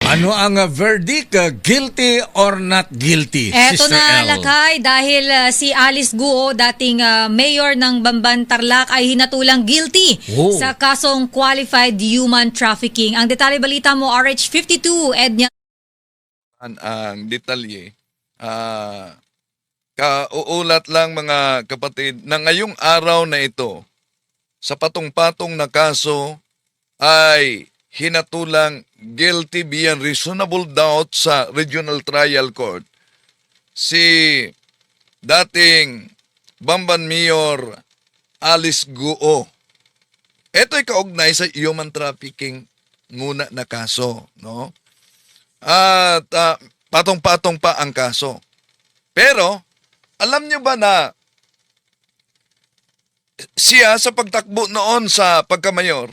Ano ang verdict? Guilty or not guilty? Eto Sister na, L. Lakay, dahil si Alice Guo, dating mayor ng Bamban, Tarlac, ay hinatulang guilty Oh. sa kasong qualified human trafficking. Ang detalye balita mo, RH52, Ednya. Ang detalye. Kauulat lang mga kapatid na ngayong araw na ito, sa patong-patong na kaso ay hinatulang guilty beyond reasonable doubt sa Regional Trial Court si dating Bamban Mayor Alice Guo. Ito'y kaugnay sa human trafficking muna na kaso, no? At patong-patong pa ang kaso. Pero, alam niyo ba na siya sa pagtakbo noon sa pagkamayor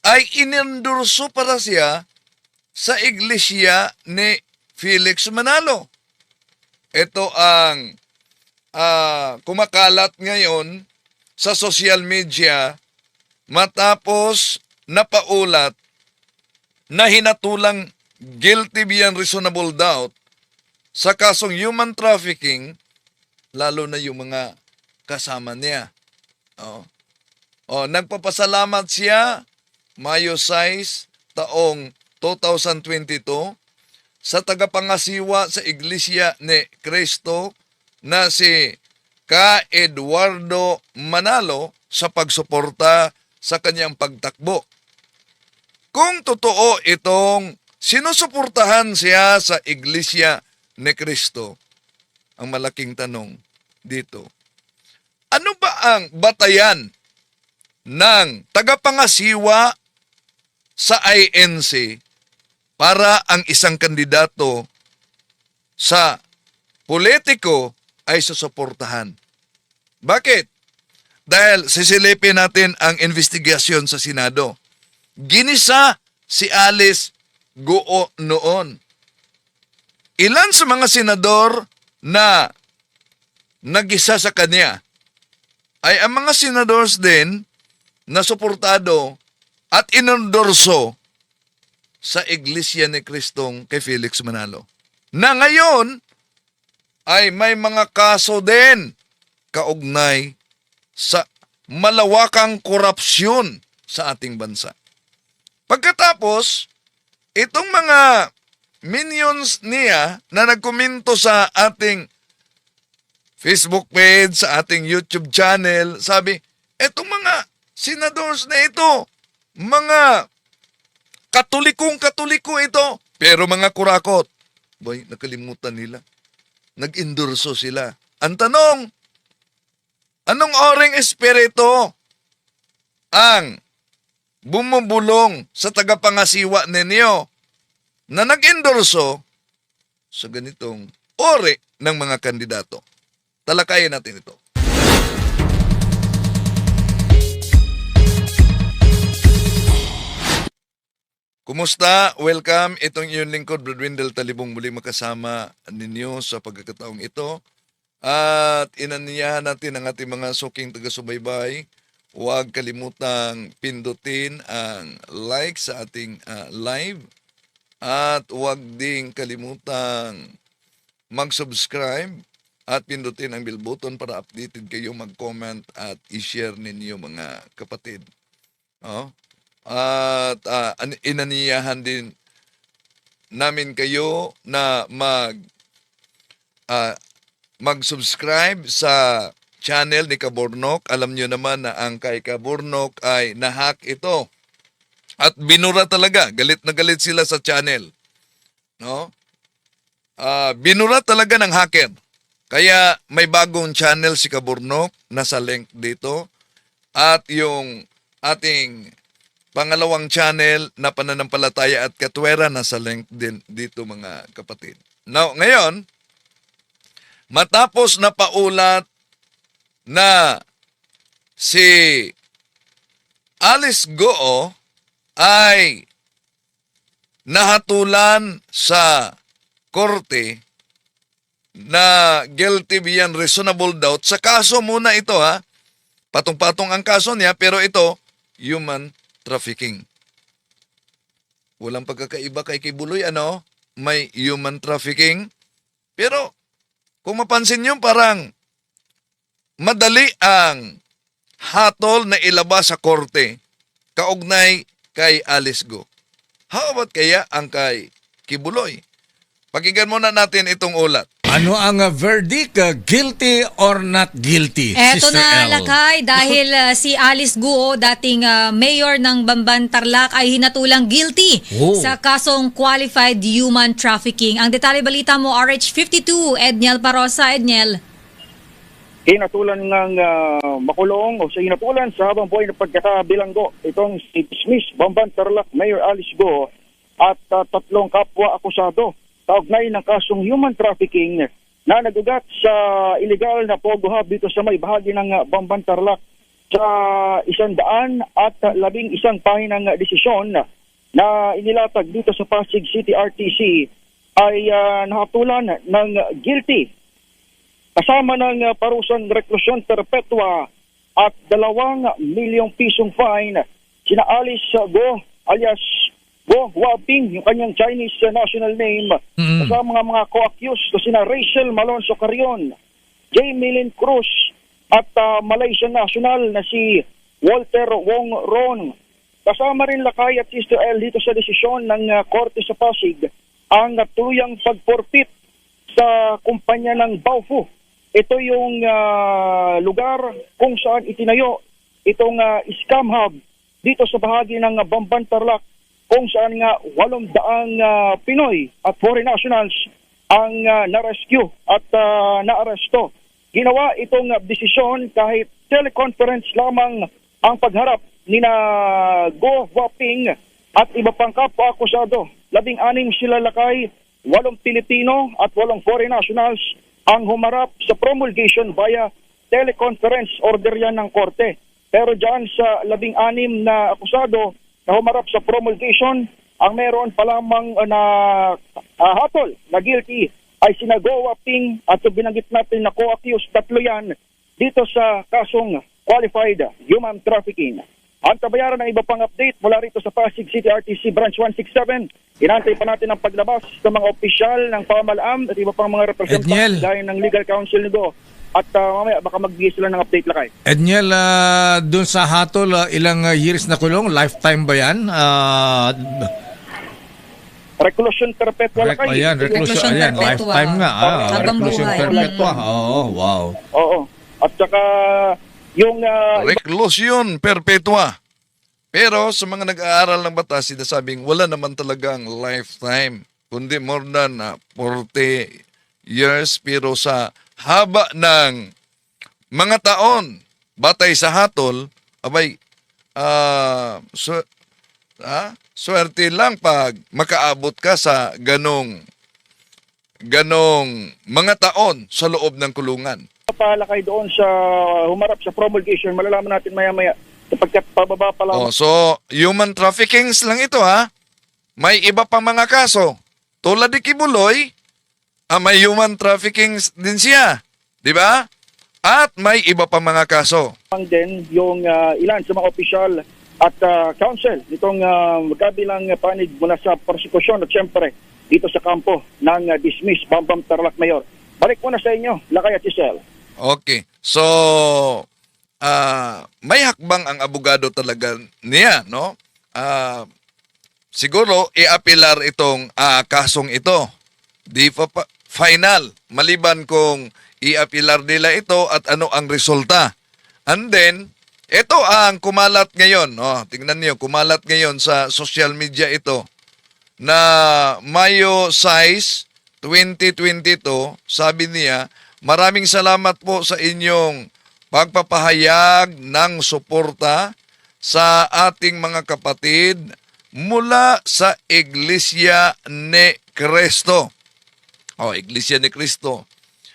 ay inendorso para siya sa iglesia ni Felix Manalo. Ito ang kumakalat ngayon sa social media matapos napaulat na hinatulang guilty beyond reasonable doubt sa kasong human trafficking, lalo na yung mga kasama niya. Nagpapasalamat siya Mayo 6, taong 2022 sa tagapangasiwa sa Iglesia ni Cristo na si Ka Eduardo Manalo sa pagsuporta sa kanyang pagtakbo. Kung totoo itong sinusuportahan siya sa Iglesia ni Cristo, ang malaking tanong dito, ano ba ang batayan ng tagapangasiwa sa INC para ang isang kandidato sa politiko ay susuportahan? Bakit? Dahil sisilipin natin ang investigasyon sa Senado. Ginisa si Alice Guo noon. Ilan sa mga senador na nagisa sa kanya ay ang mga senadors din na suportado at inendorso sa Iglesia ni Kristong kay Felix Manalo. Na ngayon ay may mga kaso din kaugnay sa malawakang korupsyon sa ating bansa. Pagkatapos, itong mga minions niya na nagkomento sa ating Facebook page, sa ating YouTube channel, sabi, etong mga senadors na ito, mga katoliko ito, pero mga kurakot. Boy, nakalimutan nila. Nag-endorso sila. Ang tanong, anong oring espiritu ang bumubulong sa tagapangasiwa ninyo na nag-endorso sa ganitong ori ng mga kandidato? Talakayin natin ito. Kumusta? Welcome. Itong iyong lingkod, Brad Wendell Talibong, muli makasama ninyo sa pagkakataong ito. At inaniyahan natin ang ating mga suking taga-subaybay. Huwag kalimutang pindutin ang like sa ating live. At huwag ding kalimutang mag-subscribe at pindutin ang bell button para updated kayo, mag-comment at i-share ninyo mga kapatid. At inaniyahan din namin kayo na mag-subscribe sa channel ni Kaburnok. Alam nyo naman na ang kay Kaburnok ay nahack ito. At binura talaga. Galit na galit sila sa channel. No? Binura talaga ng hacker. Kaya may bagong channel si Kaburnok. Nasa link dito. At yung ating pangalawang channel na Pananampalataya at Katwera, nasa link din dito mga kapatid. Now, ngayon, matapos na paulat na si Alice Guo ay nahatulan sa korte na guilty beyond reasonable doubt sa kaso muna ito, ha. Patong-patong ang kaso niya, pero ito, human trafficking. walang pagkakaiba kay Kibuloy, ano? May human trafficking. Pero kung mapansin nyo, parang madali ang hatol na ilabas sa korte kaugnay kay Alice Go. How about kaya ang kay Kibuloy? Pakinggan muna natin itong ulat. Ano ang verdict? Guilty or not guilty? Eto Sister na, L. Lakay, dahil si Alice Guo, dating mayor ng Bamban, Tarlac, ay hinatulang guilty Oh. sa kasong qualified human trafficking. Ang detalye balita mo, RH52, Edniel Parosa. Edniel. Hinatulan ng makulong o sa hinatulan sa habang buhay na pagkakabilanggo itong si Dismiss Bamban Tarlac Mayor Alice Go at tatlong kapwa akusado kaugnay ng kasong human trafficking na nagugat sa illegal na pogo hub dito sa may bahagi ng Bamban Tarlac sa 111 pahinang desisyon na inilatag dito sa Pasig City RTC ay nahatulan ng guilty kasama ng parusang reklusyon perpetua at 2 milyong pisong fine sina Alice Go alias Go Waping, yung kanyang Chinese national name, kasama mga co-accused na sina Rachel Malonzo Carrion, J. Milin Cruz at Malaysian national na si Walter Wong Ron. Kasama rin Lakay at Sister L dito sa desisyon ng Korte sa Pasig ang tuluyang pagporpit sa kumpanya ng Baofu. Ito yung lugar kung saan itinayo itong scam hub dito sa bahagi ng Bamban Tarlac kung saan nga 800 Pinoy at foreign nationals ang na-rescue at na-aresto. Ginawa itong desisyon kahit teleconference lamang ang pagharap ni na Go Waping at iba pang kapwa akusado. 16 sila Lakay, 8 Pilipino at 8 foreign nationals ang humarap sa promulgation via teleconference order yan ng korte. Pero dyan sa 16 na akusado na humarap sa promulgation, ang meron pa lamang na hatol na guilty ay sina Go Waping at binanggit natin na co-accused, 3 yan dito sa kasong qualified human trafficking. Ang tabayaran ng iba pang update mula rito sa Pasig City RTC Branch 167. Inantay pa natin ang paglabas ng mga opisyal ng pamahalaan at iba pang mga representante gaya ng legal counsel ni Go. At mamaya baka magbigay sila ng update Lakay. Edniel, dun sa hatol, ilang years na kulong? Lifetime ba yan? Reclusion perpetua Lakay. Ayan, reclusion. Ayan, perpetua. lifetime nga. Habang Reclusion buhay. perpetua. Oo, wow. Oo. At saka yung Reclusion perpetua. Pero sa mga nag-aaral ng batas, sinasabing wala naman talagang lifetime, kundi more than 40 years. Pero sa haba ng mga taon, batay sa hatol, abay, swerte lang pag makaabot ka sa ganong mga taon sa loob ng kulungan. palakay doon sa humarap sa promulgation, malalaman natin maya-maya sapagkat pababa pa lang. Oh, so, human traffickings lang ito ha. May iba pang mga kaso. Tulad ni Kibuloy, may human traffickings din siya. Di ba? At may iba pang mga kaso. Ang din yung ilan sa mga opisyal at counsel nitong magkabilang panig mula sa prosekusyon at syempre dito sa kampo ng dismiss Bambam Tarlac Mayor. Balik muna sa inyo, Lakay at Giselle. Okay. So, may hakbang ang abogado talaga niya, no? Siguro, i-apilar itong kasong ito. Di pa final. Maliban kung i-apilar nila ito at ano ang resulta. And then, ito ang kumalat ngayon. Oh, tingnan niyo, kumalat ngayon sa social media ito na Mayo 6, 2022, sabi niya, maraming salamat po sa inyong pagpapahayag ng suporta sa ating mga kapatid mula sa Iglesia ni Cristo. Oh, Iglesia ni Cristo.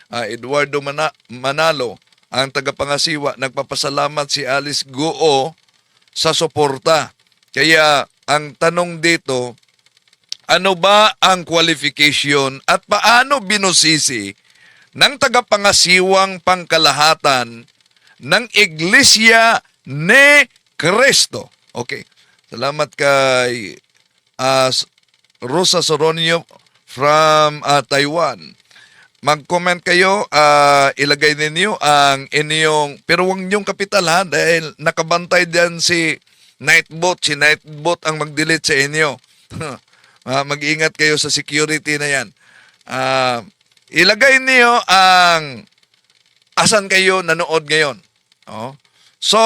Eduardo Manalo, ang tagapangasiwa, nagpapasalamat si Alice Guo sa suporta. Kaya ang tanong dito, ano ba ang qualification at paano binusisi ng tagapangasiwang pangkalahatan ng Iglesia ni Cristo? Okay. Salamat kay Rosa Soronio from Taiwan. Mag-comment kayo, ilagay ninyo ang inyong, pero huwag niyong kapital ha, dahil nakabantay diyan si Nightbot. Si Nightbot ang mag-delete sa inyo. Mag-ingat kayo sa security na yan. Ilagay niyo ang asan kayo nanood ngayon. Oh. So,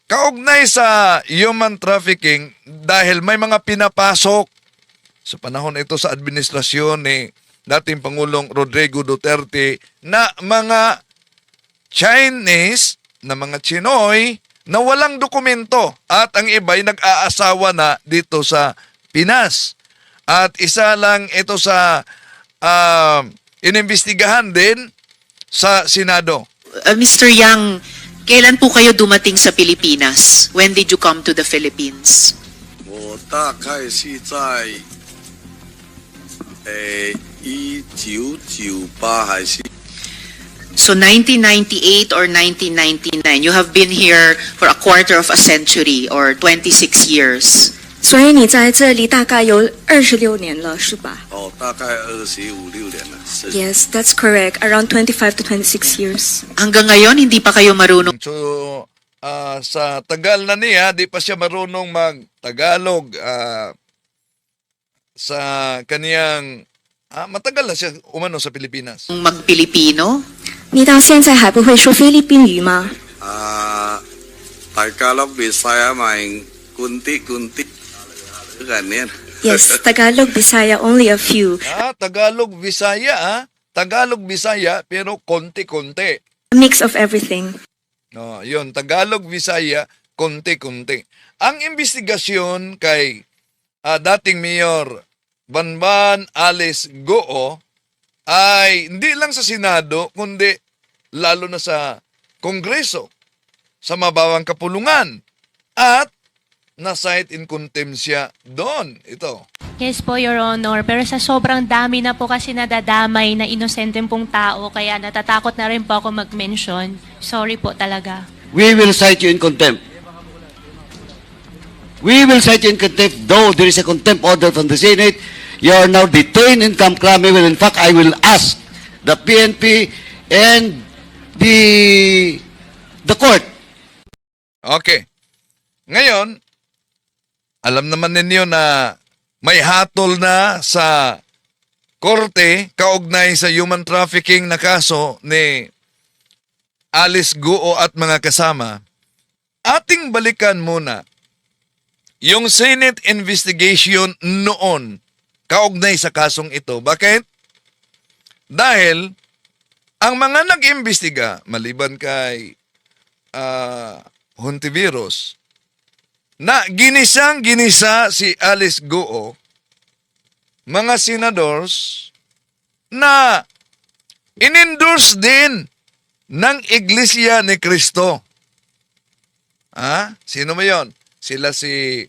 kaugnay sa human trafficking, dahil may mga pinapasok sa panahon ito sa administrasyon ni dating Pangulong Rodrigo Duterte na mga Chinese, na mga Chinoy na walang dokumento at ang iba'y nag-aasawa na dito sa Pinas. At isa lang ito sa inimbestigahan din sa Senado. Mr. Yang, kailan po kayo dumating sa Pilipinas? When did you come to the Philippines? 我大概是在1998还是 So 1998 or 1999, you have been here for a quarter of a century or 26 years. 所以你在这里大概有26年了，是吧哦，大概25、26年了。是 ？Yes, that's correct. Around 25 to 26 years. Hanggang ngayon, hindi pa kayo marunong So, sa tagal na niya, di pa siya marunong mag-Tagalog. Sa kaniyang, matagal na siya umano sa Pilipinas. mag-Pilipino? 你到现在还不会说菲律宾语吗？大家乐Bisaya main kunti-kunti ganyan. Yes, Tagalog, Bisaya, only a few. Tagalog, Bisaya, Tagalog, Bisaya, pero konti-konti. A mix of everything. No, yun, Tagalog, Bisaya, konti-konti. Ang investigasyon kay dating Mayor Banban Alice Goo ay hindi lang sa Senado, kundi lalo na sa Kongreso, sa mabawang kapulungan, at na-cite in contempt siya doon. Ito. Yes po, Your Honor. Pero sa sobrang dami na po kasi nadadamay na inosenteng pong tao, kaya natatakot na rin po ako mag-mention. Sorry po talaga. We will cite you in contempt. We will cite you in contempt, though there is a contempt order from the Senate. You are now detained in Camp Crame. Well, in fact, I will ask the PNP and the court. Okay. Ngayon, alam naman ninyo na may hatol na sa korte kaugnay sa human trafficking na kaso ni Alice Goo at mga kasama. Ating balikan muna yung Senate investigation noon kaugnay sa kasong ito. Bakit? Dahil ang mga nag-imbestiga, maliban kay Hontiveros, na ginisang-ginisa si Alice Goo, mga senadors na in-endorse din ng Iglesia ni Cristo. Sino mo yon? Sila si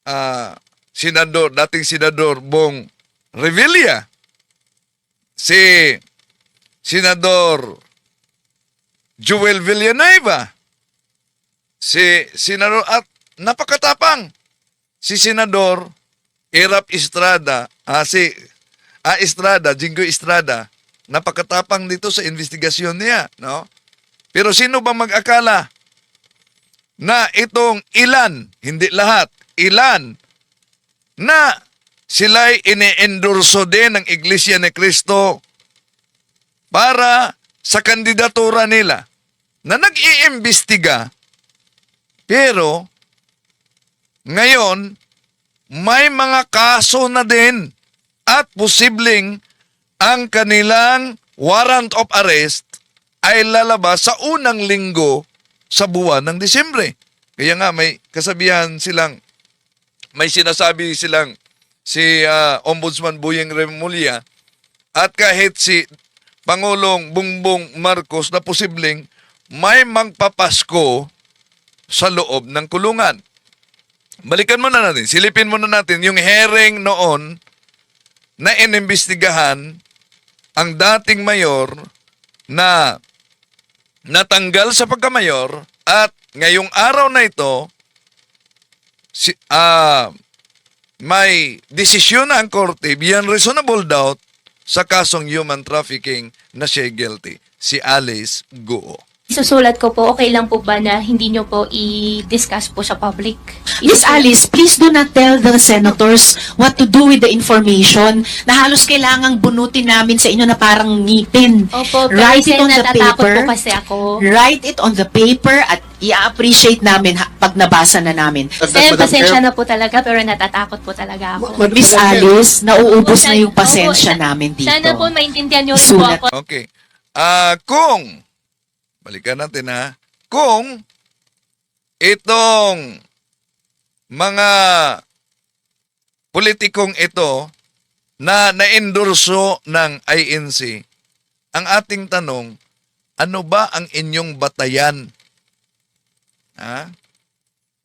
dating senador Bong Revilla, si Senador Joel Villanueva, si Senador at napakatapang si Senador Erap Estrada, Jinggoy Estrada, napakatapang dito sa investigasyon niya, no? Pero sino ba mag-akala na itong ilan, hindi lahat, ilan na sila'y ine-endorso din ng Iglesia ni Cristo para sa kandidatura nila na nag-iimbestiga, pero ngayon may mga kaso na din at posibleng ang kanilang warrant of arrest ay lalabas sa unang linggo sa buwan ng Disyembre. Kaya nga may kasabihan silang, may sinasabi silang si Ombudsman Boyeng Remulla at kahit si Pangulong Bongbong Marcos na posibleng may magpapasko sa loob ng kulungan. Balikan muna natin, silipin muna natin yung hearing noon na inimbestigahan ang dating mayor na natanggal sa pagkamayor at ngayong araw na ito may desisyon na ang korte beyond reasonable doubt sa kasong human trafficking na siya guilty, si Alice Guo. Isusulat ko po, okay lang po ba na hindi nyo po i-discuss po sa public? Miss Alice, please do not tell the senators what to do with the information na halos kailangang bunutin namin sa inyo na parang ngipin. Opo, pero Write it kasi on the natatakot paper. po kasi ako. Write it on the paper at i-appreciate namin pag nabasa na namin. Sen, pasensya na po talaga, pero natatakot po talaga ako. Miss Alice, nauubos Opo, na yung opo, pasensya namin dito. Sana po maintindihan nyo rin po Isulat. ako. Okay. Balikan natin ha, kung itong mga politikong ito na naendorso ng INC, ang ating tanong, ano ba ang inyong batayan? Ha?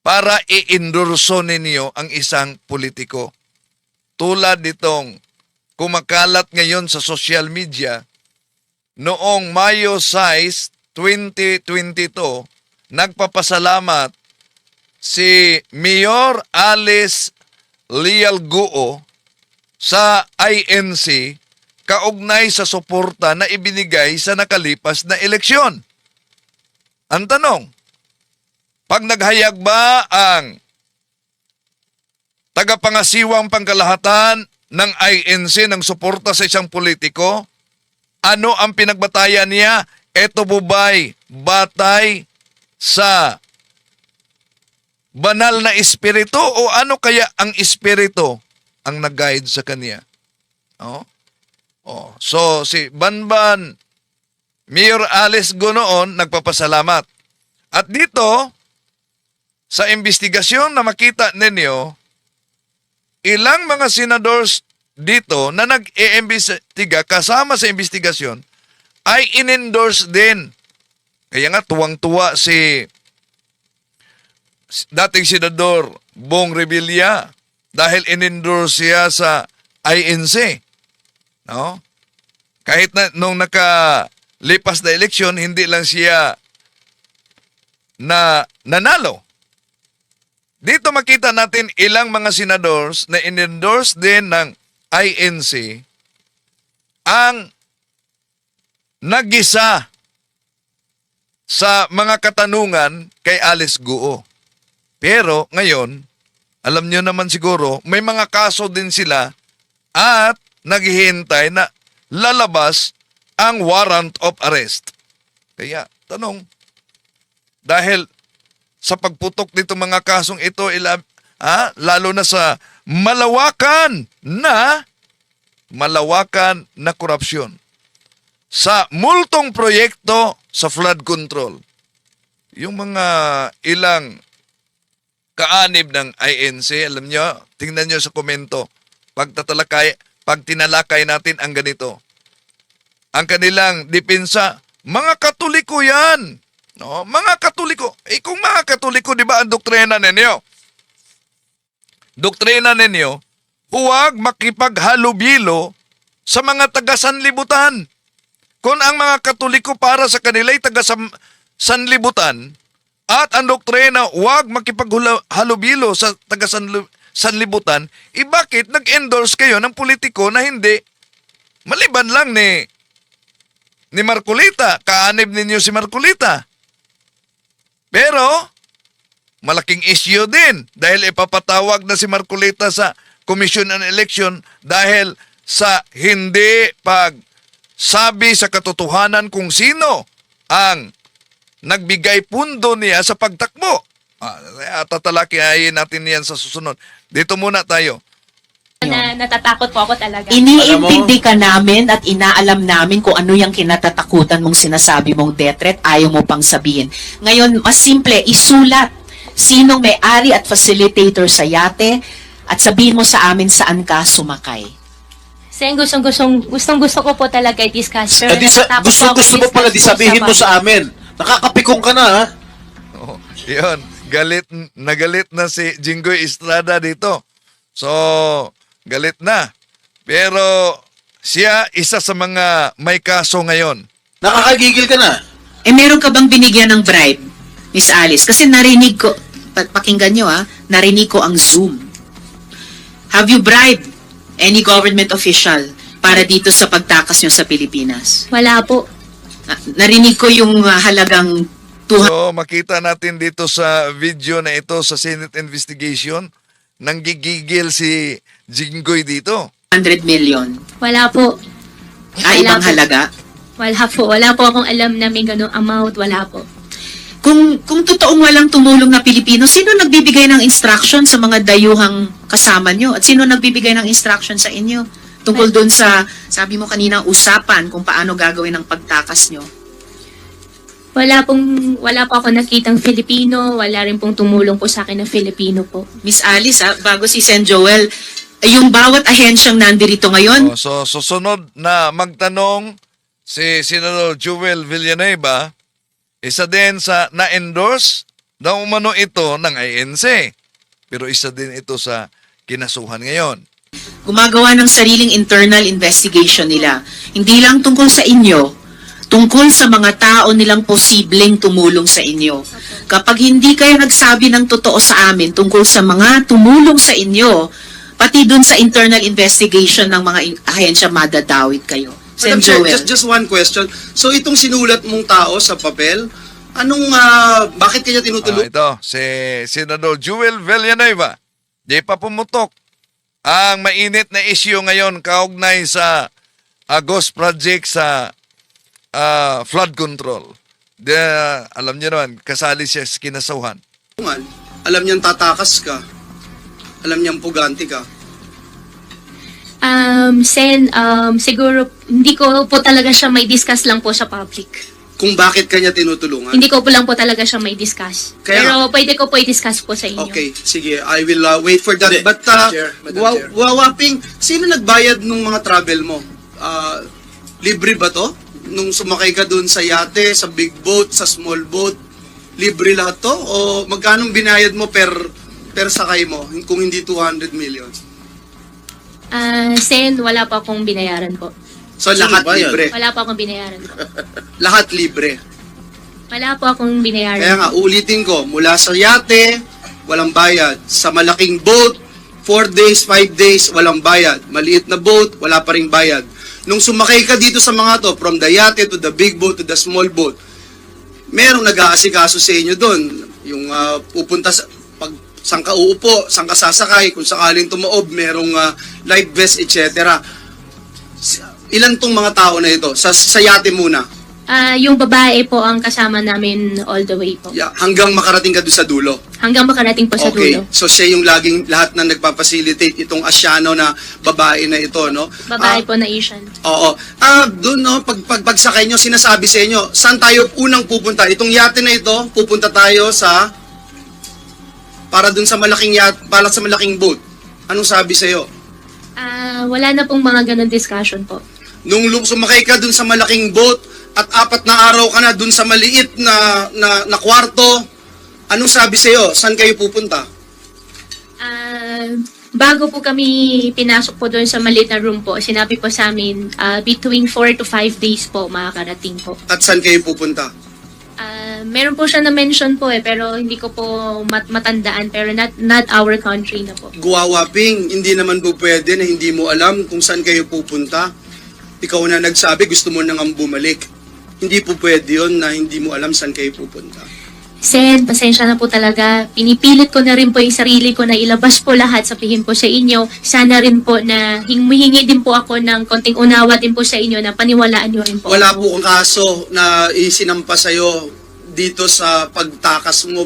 Para i-endorso ninyo ang isang politiko. Tulad nitong kumakalat ngayon sa social media, noong Mayo 6, 2022, nagpapasalamat si Mayor Alice Leal Guo sa INC kaugnay sa suporta na ibinigay sa nakalipas na eleksyon. Ang tanong, pag naghayag ba ang tagapangasiwang pangkalahatan ng INC ng suporta sa isang politiko, ano ang pinagbatayan niya? Ito po ba'y batay sa banal na espiritu o ano kaya ang espiritu ang nag-guide sa kanya? So si Banban, Mayor Alice Guo noon, nagpapasalamat. At dito, sa investigasyon na makita ninyo, ilang mga senadors dito na nag-iimbestiga kasama sa investigasyon ay in-endorse din. Kaya nga tuwang-tuwa si dating senador Bong Revilla dahil in-endorse siya sa INC. No? Kahit na nung nakalipas na eleksyon, hindi lang siya na nanalo. Dito makita natin ilang mga senadors na in-endorse din ng INC ang nag-isa sa mga katanungan kay Alice Guo. Pero ngayon, alam nyo naman siguro, may mga kaso din sila at naghihintay na lalabas ang warrant of arrest. Kaya, tanong, dahil sa pagputok nito mga kasong ito, lalo na sa malawakan na korupsyon, sa multong proyekto sa flood control. Yung mga ilang kaanib ng INC, alam nyo, tingnan nyo sa komento, pag tinalakay natin ang ganito. Ang kanilang depensa, mga Katoliko yan. No? Mga Katoliko. Kung mga Katoliko, di ba ang doktrina ninyo? Doktrina ninyo, huwag makipaghalubilo sa mga taga-sanlibutan. Kung ang mga Katoliko para sa kanila ay taga-sanlibutan at ang doktrina huwag makipaghalubilo sa taga-sanlibutan, bakit nag-endorse kayo ng politiko na hindi maliban lang ni Marcolita, kaanib ninyo si Marcolita. Pero malaking issue din dahil ipapatawag na si Marcolita sa Commission on Election dahil sa hindi pagsabi sa katotohanan kung sino ang nagbigay pundo niya sa pagtakbo. Tatalakihin natin yan sa susunod. Dito muna tayo. Natatakot po ako talaga. Iniintindi ka namin at inaalam namin kung ano yung kinatatakutan mong sinasabi mong death threat, ayaw mo pang sabihin. Ngayon, mas simple, isulat sinong may-ari at facilitator sa yate at sabihin mo sa amin saan ka sumakay. Sen, gustong-gusto ko po talaga i-discuss. Pero natatakot po ako Gusto mo pala di i-discuss sabihin mo public. sa amin. Nakakapikong ka na, ha? Yun, nagalit na si Jinggoy Estrada dito. So, galit na. Pero siya isa sa mga may kaso ngayon. Nakakagigil ka na. Meron ka bang binigyan ng bribe, Miss Alice? Kasi narinig ko, pakinggan nyo narinig ko ang Zoom. Have you bribed any government official para dito sa pagtakas nyo sa Pilipinas? Wala po. Narinig ko yung halagang 200 So makita natin dito sa video na ito sa Senate investigation, nanggigigil si Jinggoy dito. million. Wala po. Ibang halaga? Wala po. Wala po akong alam na may ganung amount. Wala po. Kung totoong walang tumulong na Pilipino, sino nagbibigay ng instruction sa mga dayuhang kasama nyo? At sino nagbibigay ng instruction sa inyo? Tungkol doon sa, sabi mo kanina, usapan kung paano gagawin ang pagtakas nyo. Wala po ako nakitang Filipino. Wala rin pong tumulong po sa akin na Filipino po. Miss Alice, bago si Sen Joel, yung bawat ahensyang nandirito ngayon, So susunod na magtanong si Senador Joel Villanueva, isa din sa na-endorse na umano ito ng INC. Pero isa din ito sa kinasuhan ngayon. gumagawa ng sariling internal investigation nila. Hindi lang tungkol sa inyo, tungkol sa mga tao nilang posibleng tumulong sa inyo. Kapag hindi kayo nagsabi ng totoo sa amin tungkol sa mga tumulong sa inyo, pati dun sa internal investigation ng mga ahensya, madadawit kayo. Sen Madam Chair, Joel. just one question. So itong sinulat mong tao sa papel, bakit kanya tinutulong? Ito, si Senador Joel Villanueva, di pa pumutok ang mainit na issue ngayon kaugnay sa Ghost Project sa flood control. Alam niyo naman, kasali siya sa kinasuhan. Alam niyang tatakas ka. Alam niyang puganti ka. Sen, siguro hindi ko po talaga siya may discuss lang po sa public. Kung bakit kanya tinutulungan? Hindi ko po lang po talaga siya may discuss. Pero pwede ko po i-discuss po sa inyo. Okay, sige. I will wait for that. But, Madam Chair. Wawaping, sino nagbayad nung mga travel mo? Libre ba to? Nung sumakay ka dun sa yate, sa big boat, sa small boat, libre lahat to? O magkano binayad mo per sakay mo kung hindi 200 million? Sen, wala pa akong binayaran po. So lahat libre? Wala pa akong binayaran po. Lahat libre. Wala po akong binayaran. Kaya nga, ulitin ko, mula sa yate, walang bayad. Sa malaking boat, 4 days, 5 days, walang bayad. Maliit na boat, wala pa ring bayad. Nung sumakay ka dito sa mga to, from the yate to the big boat to the small boat, merong nag-aasikaso sa inyo doon. Yung pupunta sa, saan ka uupo, saan ka sasakay, kung sakaling tumaob, merong life vest, etc. Ilan tong mga tao na ito? Sa yate muna. Yung babae po ang kasama namin all the way po. Yeah, hanggang makarating ka doon sa dulo. Hanggang makarating po sa dulo. So siya yung laging lahat na nagpapacilitate itong Asyano na babae na ito, no? Babae po na Asian. Oo. Doon, no, pagsakay nyo, sinasabi sa inyo, saan tayo unang pupunta? Itong yate na ito, pupunta tayo para doon sa malaking para sa malaking boat. Anong sabi sa iyo? Wala na pong mga ganun discussion po. Nung sumakay ka doon sa malaking boat at 4 na araw ka na doon sa maliit na kwarto, anong sabi sa iyo? Saan kayo pupunta? Bago po kami pinasok po doon sa maliit na room po, sinabi po sa amin, between 4 to 5 days po makakarating po. At saan kayo pupunta? Meron po siya na-mention po pero hindi ko po matandaan, pero not our country na po. Guwawaping, hindi naman po pwede na hindi mo alam kung saan kayo pupunta. Ikaw na nagsabi, gusto mo nang bumalik. Hindi po pwede yun na hindi mo alam saan kayo pupunta. Sen, pasensya na po talaga. Pinipilit ko na rin po yung sarili ko na ilabas po lahat, sabihin po sa inyo. Sana rin po na humihingi din po ako ng konting unawa din po sa inyo na paniwalaan nyo rin po. Wala po kang kaso na isinampa sa'yo dito sa pagtakas mo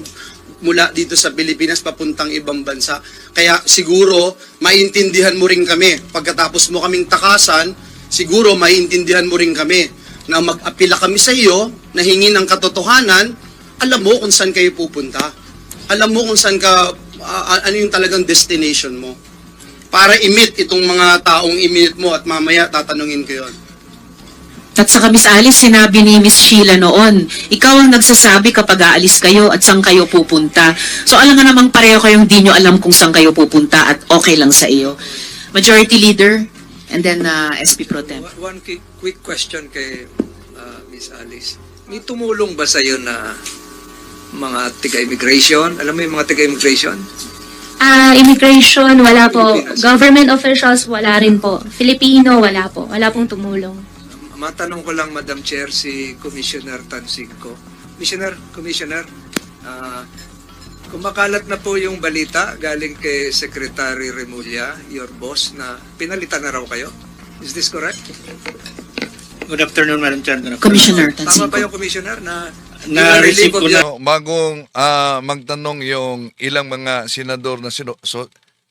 mula dito sa Pilipinas papuntang ibang bansa. Kaya siguro maintindihan mo rin kami. Pagkatapos mo kaming takasan, siguro maintindihan mo rin kami na mag-apila kami sa iyo, na hingi ng katotohanan. Alam mo kung saan kayo pupunta. Alam mo kung saan ano yung talagang destination mo. Para i-meet itong mga taong i-meet mo at mamaya tatanungin ko yun. At saka Miss Alice, sinabi ni Miss Sheila noon, ikaw ang nagsasabi kapag aalis kayo at saan kayo pupunta. So alam nga namang pareho kayong di nyo alam kung saan kayo pupunta at okay lang sa iyo. Majority Leader, and then SP Pro Tem. One quick question kay Miss Alice. May tumulong ba sa'yo na mga tiga-immigration? Alam mo yung mga tiga-immigration? Immigration, wala po. Government officials, wala rin po. Filipino, wala po. Wala pong tumulong. Matanong ko lang, Madam Chair, si Commissioner Tansingco. Commissioner, kumakalat na po yung balita galing kay Secretary Remulla, your boss, na pinalitan na raw kayo. Is this correct? Good afternoon, Madam Chair. Good afternoon. Commissioner Tama Tansingco. ba yung Commissioner na Na-receive ko na. Bagong magtanong yung ilang mga senador na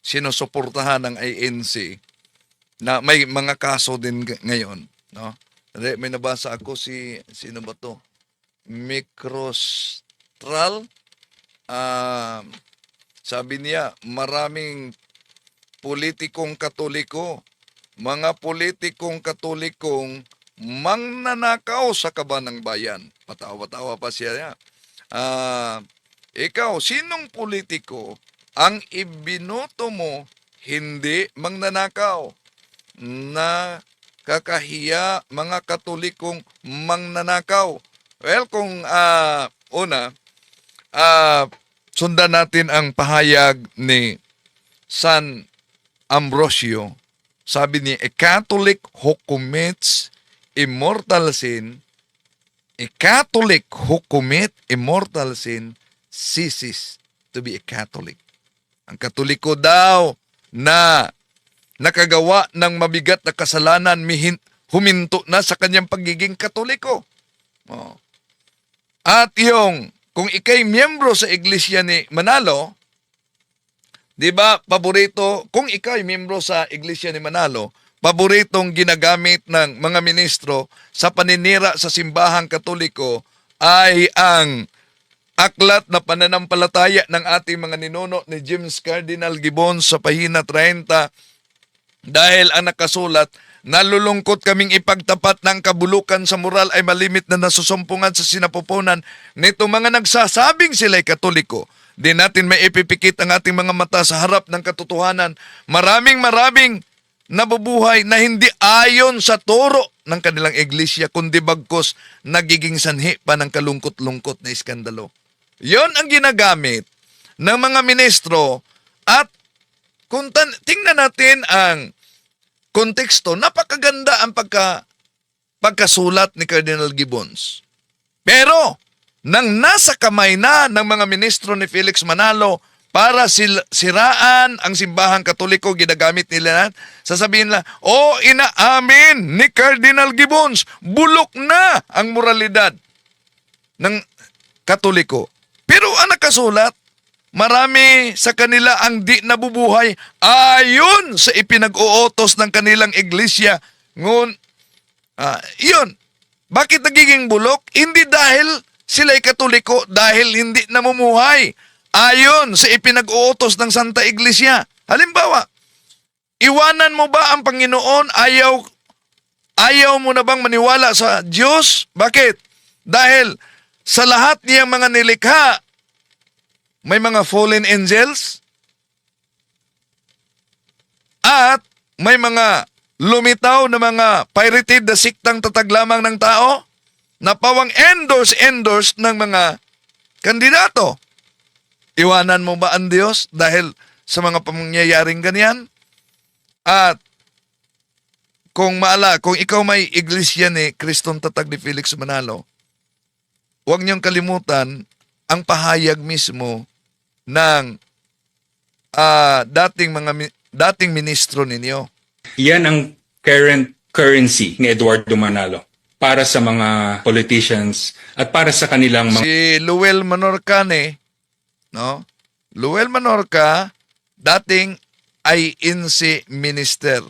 sinusuportahan ng ANC na may mga kaso din ngayon, no? May nabasa ako sino ba to? Microstral. Sabi niya, maraming politikong Katoliko, mga politikong Katolikong mangnanakaw sa kaban ng bayan. Patawa-tawa pa siya. Ikaw, sinong politiko ang ibinoto mo hindi mangnanakaw? Na kakahiya mga Katolikong mangnanakaw. Well, kung sundan natin ang pahayag ni San Ambrosio. Sabi niya, a Catholic who commits immortal sin, a Catholic who commit immortal sin ceases to be a Catholic. Ang Katoliko daw na nakagawa ng mabigat na kasalanan, huminto na sa kanyang pagiging Katoliko. Oh. At kung ikay miyembro sa Iglesia ni Manalo, di ba, paborito, kung ikay miyembro sa Iglesia ni Manalo, paboritong ginagamit ng mga ministro sa paninira sa simbahang Katoliko ay ang aklat na pananampalataya ng ating mga ninuno ni James Cardinal Gibbon sa pahina 30, dahil ang nakasulat, nalulungkot kaming ipagtapat ng kabulukan sa moral ay malimit na nasusumpungan sa sinapupunan nito mga nagsasabing sila'y Katoliko. Di natin may ipipikit ang ating mga mata sa harap ng katotohanan. Maraming nabubuhay na hindi ayon sa turo ng kanilang iglesia, kundi bagkos nagiging sanhi pa ng kalungkot-lungkot na iskandalo. Yon ang ginagamit ng mga ministro at kung tingnan natin ang konteksto, napakaganda ang pagkasulat ni Cardinal Gibbons. Pero, nang nasa kamay na ng mga ministro ni Felix Manalo para siraan ang simbahang Katoliko, ginagamit nila, sasabihin nila, inaamin ni Cardinal Gibbons, bulok na ang moralidad ng Katoliko. Pero ang nakasulat, marami sa kanila ang di nabubuhay ayon sa ipinag-uutos ng kanilang iglesia. Yun. Bakit nagiging bulok? Hindi dahil sila'y Katoliko, dahil hindi namumuhay ayon sa ipinag-uutos ng Santa Iglesia. Halimbawa, iwanan mo ba ang Panginoon? Ayaw mo na bang maniwala sa Diyos? Bakit? Dahil sa lahat niyang mga nilikha, may mga fallen angels at may mga lumitaw na mga pirated na siktang tatag lamang ng tao na pawang endorse ng mga kandidato. Iwanan mo ba ang Diyos dahil sa mga pangyayaring ganyan? At kung ikaw may iglesia ni Kristong Tatag ni Felix Manalo, huwag niyong kalimutan ang pahayag mismo ng dating ministro ninyo. Yan ang current currency ni Eduardo Manalo para sa mga politicians at para sa kanilang mga... Si Luel Manorcane, no? Luel Manorca, dating INC minister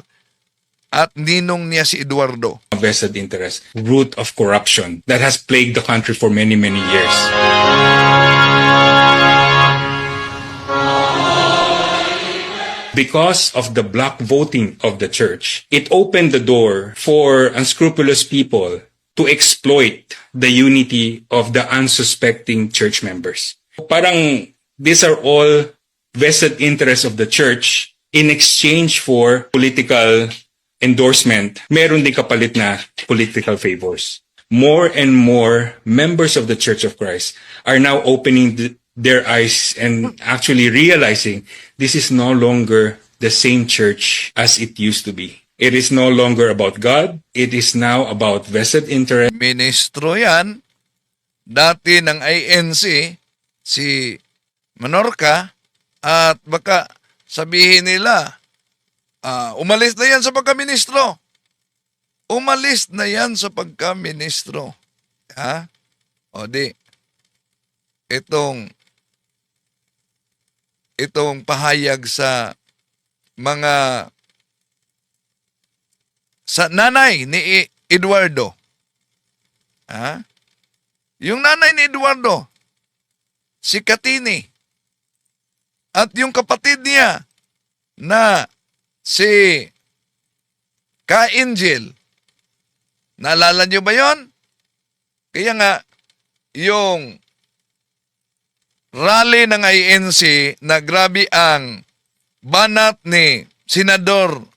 at ninong niya si Eduardo. vested interest, root of corruption that has plagued the country for many, many years. Because of the block voting of the church, it opened the door for unscrupulous people to exploit the unity of the unsuspecting church members. Parang these are all vested interests of the church in exchange for political endorsement. Meron din kapalit na political favors. More and more members of the Church of Christ are now opening their eyes and actually realizing this is no longer the same church as it used to be. It is no longer about God. It is now about vested interest. Ministro yan, dati ng INC, si Menorca, at baka sabihin nila, umalis na yan sa pagkaministro. Umalis na yan sa pagkaministro. Ha? O di, itong pahayag sa mga sa nanay ni Eduardo. Ha? Yung nanay ni Eduardo, si Katini, at yung kapatid niya na si Ka-Angel. Naalala niyo ba yon? Kaya nga, yung rally ng INC na grabe ang banat ni Senador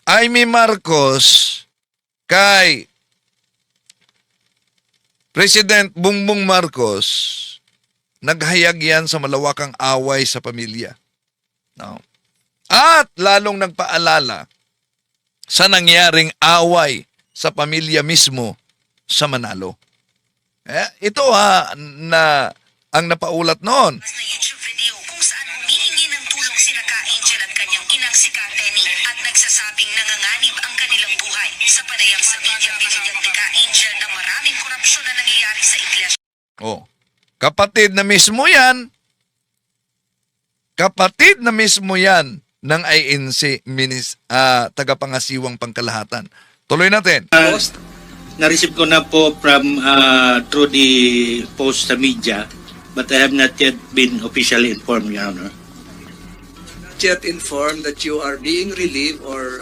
Amy Marcos kay President Bongbong Marcos, naghayag yan sa malawakang away sa pamilya. No? At lalong nagpaalala sa nangyaring away sa pamilya mismo sa Manalo. Ito na ang napaulat noon. YouTube video kung saan humihingi ng tulong sina Ka-Angel at kanyang inang si Kateni at nagsasabing nanganganib ang kanilang buhay. Sa panayam sa media, binigyan ni Ka-Angel na maraming korupsyon na nangyayari sa iglesia. Kapatid na mismo yan. Kapatid na mismo yan ng INC, tagapangasiwang pangkalahatan. Tuloy natin. Na-receive ko na po from through the post sa media, but I have not yet been officially informed, Your Honor. Not yet informed that you are being relieved or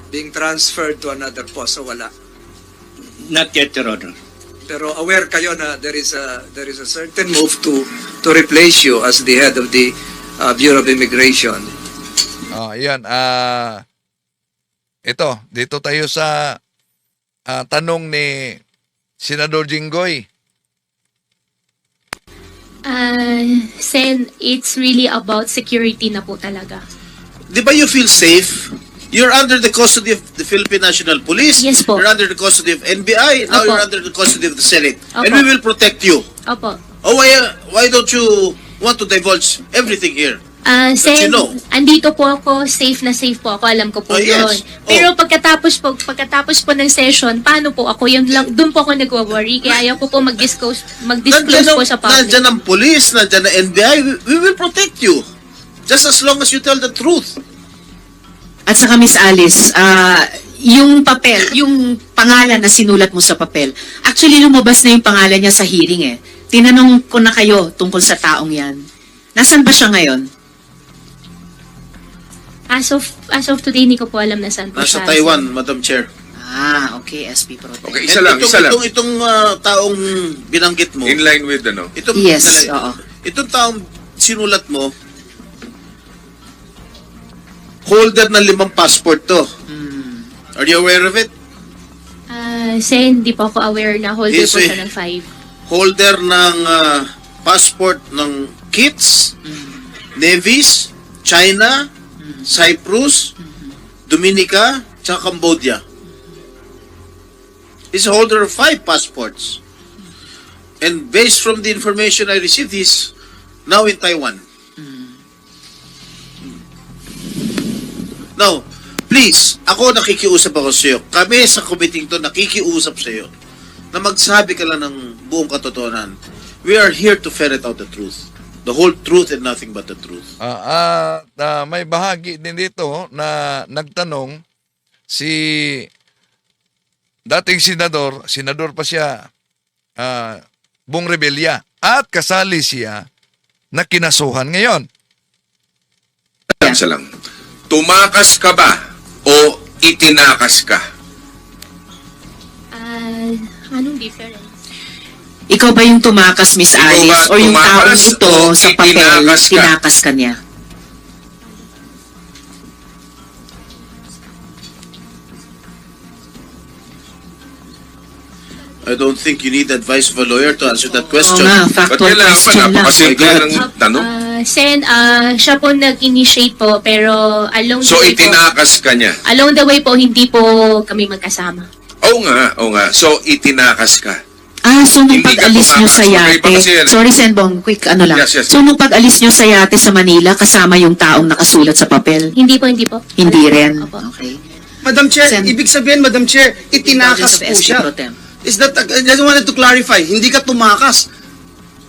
being transferred to another post, so wala. Not yet, Your Honor. Pero aware kayo na there is a certain move to replace you as the head of the Bureau of Immigration. Yan. Dito tayo sa tanong ni Senador Jinggoy. Sen, it's really about security na po talaga. Di ba you feel safe? You're under the custody of the Philippine National Police. Yes po. You're under the custody of NBI. Now Opo. you're under the custody of the Senate. Opo. And we will protect you. Opo. Oh, why don't you want to divulge everything here? Sen, you know. andito po ako, safe na safe po ako, alam ko po yun. Yes. Pero pagkatapos po ng session, paano po ako? Yun lang, doon po ako nagwa-worry, kaya ayaw ko po mag-disclose po sa public. Nandyan ang police, nandyan ang NBI. We will protect you. Just as long as you tell the truth. At saka Miss Alice, yung papel, yung pangalan na sinulat mo sa papel, actually lumabas na yung pangalan niya sa hearing eh. Tinanong ko na kayo tungkol sa taong yan. Nasaan ba siya ngayon? As of today, hindi ko po alam na saan po Nasa siya. Taiwan, Madam Chair. Okay, SP Pro Tem. Okay, isa lang. Itong taong binanggit mo. In line with Yes, oo. Itong taong sinulat mo, holder ng 5 passport to. Are you aware of it? Sen, hindi po ako aware na holder Yes, po eh. siya ng 5. Holder ng passport ng Kits, Nevis, China, Cyprus, Dominica, tsaka Cambodia. He's a holder of 5 passports. And based from the information I received, he's now in Taiwan. Now, please, ako nakikiusap ako sa iyo. Kami sa committee to nakikiusap sa iyo na magsabi ka lang ng buong katotohanan. We are here to ferret out the truth. The whole truth and nothing but the truth. May bahagi din dito na nagtanong si dating senador pa siya, Bong Revilla, at kasali siya na kinasuhan ngayon. Isa lang. Tumakas ka ba o itinakas ka? Anong difference? Ikaw ba yung tumakas, Miss Ikaw Alice? ba O yung taong tumakas ito o sa papel, itinakas ka? tinakas ka niya? I don't think you need advice of a lawyer to answer that question. nga, Ba't factual kailangan pa? question lang. Napakasimple My God. ng tanong. Sen, siya po nag-initiate po, pero along So, the way po, itinakas ka niya. along the way po, hindi po kami magkasama. Oo nga. So, itinakas ka. So nung Hindi ka pag-alis nyo sa tumakas. yate, Magkaiba kasi yan. sorry Senbong, quick ano lang. Yes. So nung pag-alis nyo sa yate sa Manila, kasama yung taong nakasulat sa papel? Hindi po. Hindi rin. Opo. Okay. Madam Chair, Sen- ibig sabihin, Madam Chair, itinakas Indulgence of po SP siya. Pro Tem. Is that, I just wanted to clarify, hindi ka tumakas.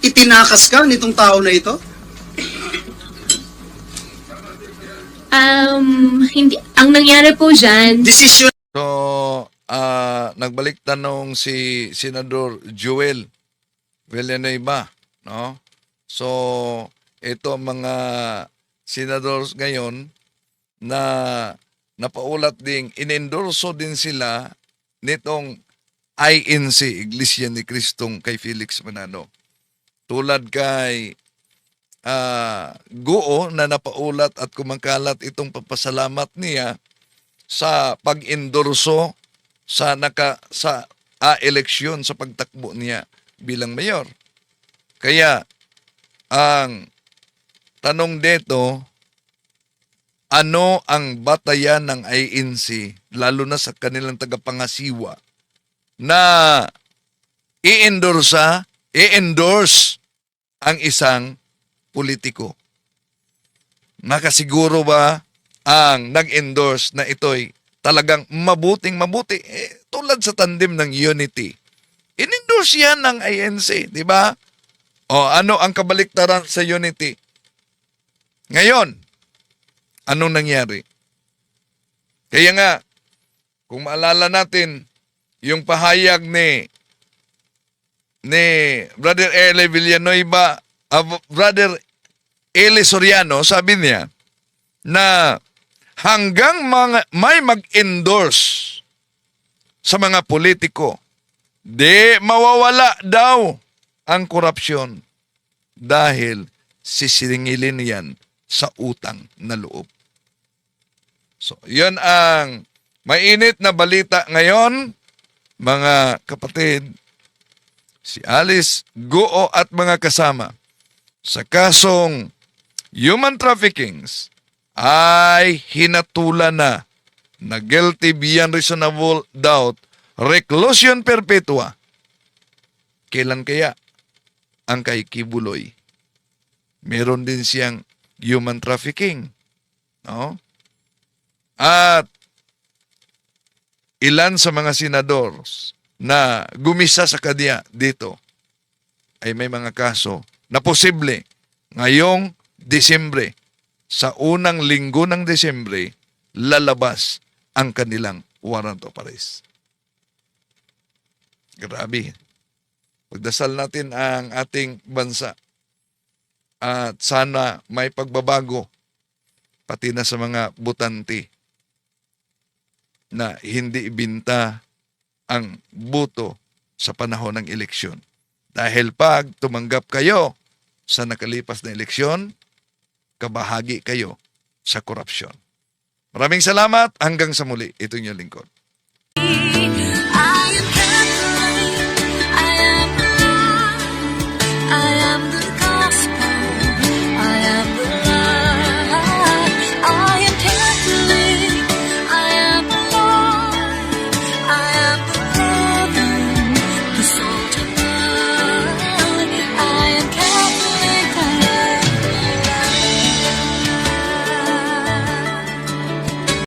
Itinakas ka nitong tao na ito? Hindi. Ang nangyari po dyan, Decision. So, nagbalik tanong si Senador Joel Villanueva, no? So, ito ang mga senadors ngayon na napaulat ding inendorso din sila nitong INC, Iglesia ni Cristong kay Felix Manalo. Tulad kay Guo na napaulat at kumangkalat itong papasalamat niya sa pag-endorso sa eleksyon sa pagtakbo niya bilang mayor. Kaya ang tanong dito, ano ang batayan ng INC lalo na sa kanilang tagapangasiwa na i-endorse ang isang politiko? Makasiguro ba ang nag-endorse na ito'y talagang mabuti? Tulad sa tandem ng Unity. In-endorse yan ng INC, di ba? O ano ang kabaliktaran sa Unity? Ngayon, anong nangyari? Kaya nga, kung maalala natin, yung pahayag ni Brother Eli Villanueva, Brother Eli Soriano, sabi niya na hanggang may mag-endorse sa mga politiko, di mawawala daw ang korupsyon dahil sisingilin yan sa utang na loob. So, yun ang mainit na balita ngayon, mga kapatid. Si Alice Guo at mga kasama sa kasong human trafficking ay hinatulan na guilty beyond reasonable doubt, reclusion perpetua. Kailan kaya ang kay Kibuloy? Meron din siyang human trafficking. No? At ilan sa mga senador na gumisa sa kanya dito ay may mga kaso na posible ngayong Desyembre, sa unang linggo ng Desyembre, lalabas ang kanilang warrant of arrest. Grabe. Pagdasal natin ang ating bansa at sana may pagbabago pati na sa mga butante na hindi ibinta ang boto sa panahon ng eleksyon. Dahil pag tumanggap kayo sa nakalipas na eleksyon, kabahagi kayo sa korupsyon. Maraming salamat. Hanggang sa muli. Ito yung lingkod.